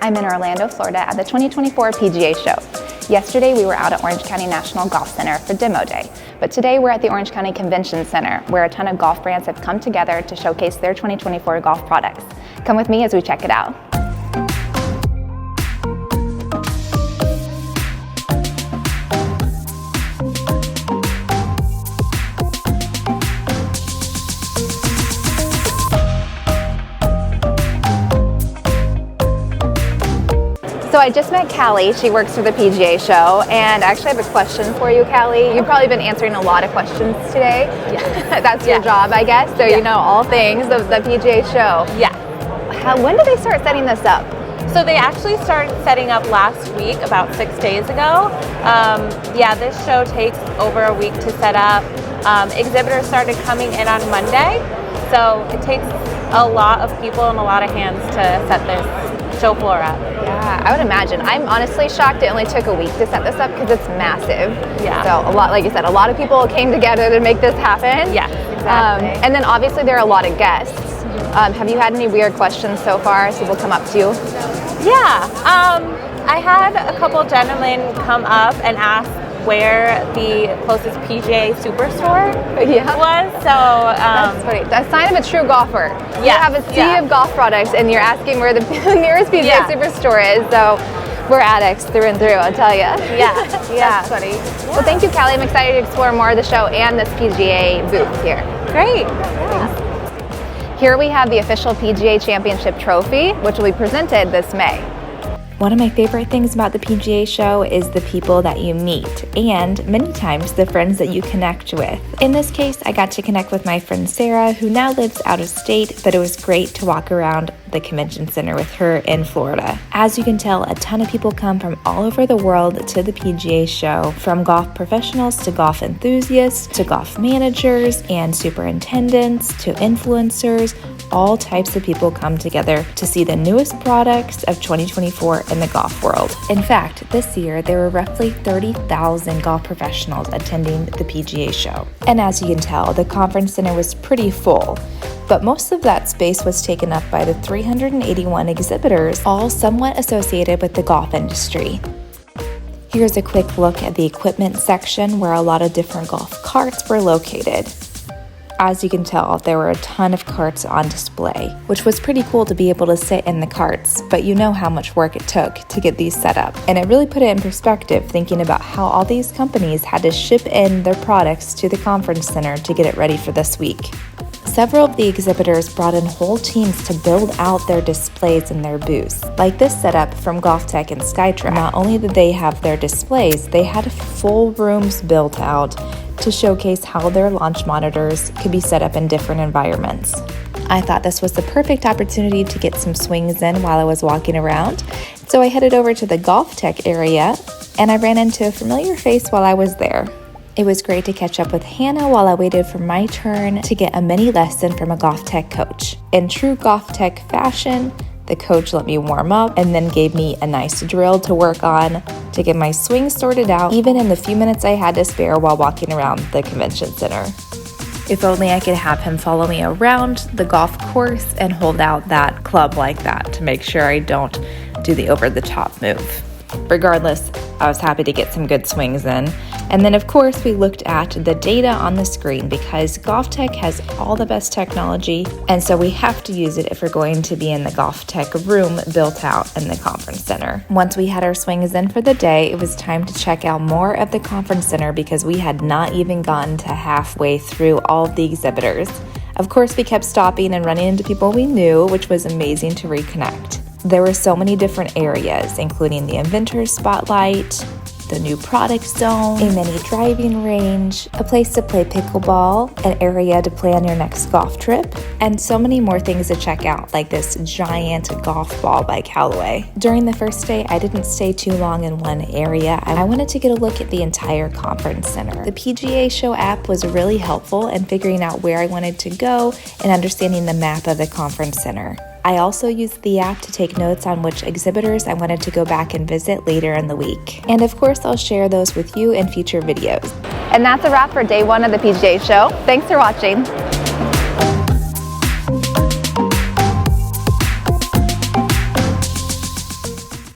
I'm in Orlando, Florida at the 2024 PGA Show. Yesterday we were out at Orange County National Golf Center for demo day, but today we're at the Orange County Convention Center where a ton of golf brands have come together to showcase their 2024 golf products. Come with me as we check it out. So I just met Callie. She works for the PGA Show, and I actually have a question for you, Callie. You've probably been answering a lot of questions today. Yeah. That's your job, I guess. So you know all things of the PGA Show. Yeah. When did they start setting this up? So they actually started setting up last week, about 6 days ago. This show takes over a week to set up. Exhibitors started coming in on Monday, so it takes a lot of people and a lot of hands to set this show floor up. Yeah, I would imagine. I'm honestly shocked it only took a week to set this up because it's massive. Yeah. So a lot, like you said, a lot of people came together to make this happen. Yeah, exactly. And then obviously there are a lot of guests. Have you had any weird questions so far as people come up to you? Yeah, I had a couple gentlemen come up and ask where the closest PGA Superstore was. So that's funny. A sign of a true golfer. You have a sea of golf products, and you're asking where the nearest PGA Superstore is. So we're addicts through and through, I'll tell you. Yeah, That's funny. Well, thank you, Callie. I'm excited to explore more of the show and this PGA booth here. Great. Here we have the official PGA Championship trophy, which will be presented this May. One of my favorite things about the PGA Show is the people that you meet, and many times the friends that you connect with. In this case, I got to connect with my friend Sarah, who now lives out of state, but it was great to walk around the convention center with her in Florida. As you can tell, a ton of people come from all over the world to the PGA Show, from golf professionals to golf enthusiasts to golf managers and superintendents to influencers. All types of people come together to see the newest products of 2024 in the golf world. In fact, this year there were roughly 30,000 golf professionals attending the PGA Show. And as you can tell, the conference center was pretty full, but most of that space was taken up by the 381 exhibitors, all somewhat associated with the golf industry. Here's a quick look at the equipment section where a lot of different golf carts were located. As you can tell, there were a ton of carts on display, which was pretty cool to be able to sit in the carts, but you know how much work it took to get these set up. And it really put it in perspective thinking about how all these companies had to ship in their products to the conference center to get it ready for this week. Several of the exhibitors brought in whole teams to build out their displays in their booths. Like this setup from GolfTech and Skytrack. Not only did they have their displays, they had full rooms built out to showcase how their launch monitors could be set up in different environments. I thought this was the perfect opportunity to get some swings in while I was walking around, so I headed over to the GolfTech area and I ran into a familiar face while I was there. It was great to catch up with Hannah while I waited for my turn to get a mini lesson from a GolfTech coach. In true GolfTech fashion, the coach let me warm up and then gave me a nice drill to work on to get my swing sorted out, even in the few minutes I had to spare while walking around the convention center. If only I could have him follow me around the golf course and hold out that club like that to make sure I don't do the over-the-top move. Regardless, I was happy to get some good swings in. And then of course we looked at the data on the screen because GolfTech has all the best technology, and so we have to use it if we're going to be in the GolfTech room built out in the conference center. Once we had our swings in for the day, it was time to check out more of the conference center because we had not even gotten to halfway through all of the exhibitors. Of course, we kept stopping and running into people we knew, which was amazing to reconnect. There were so many different areas, including the Inventors Spotlight, the new product zone, a mini driving range, a place to play pickleball, an area to plan your next golf trip, and so many more things to check out, like this giant golf ball by Callaway. During the first day, I didn't stay too long in one area. I wanted to get a look at the entire conference center. The PGA Show app was really helpful in figuring out where I wanted to go and understanding the map of the conference center. I also used the app to take notes on which exhibitors I wanted to go back and visit later in the week. And of course, I'll share those with you in future videos. And that's a wrap for day one of the PGA Show. Thanks for watching.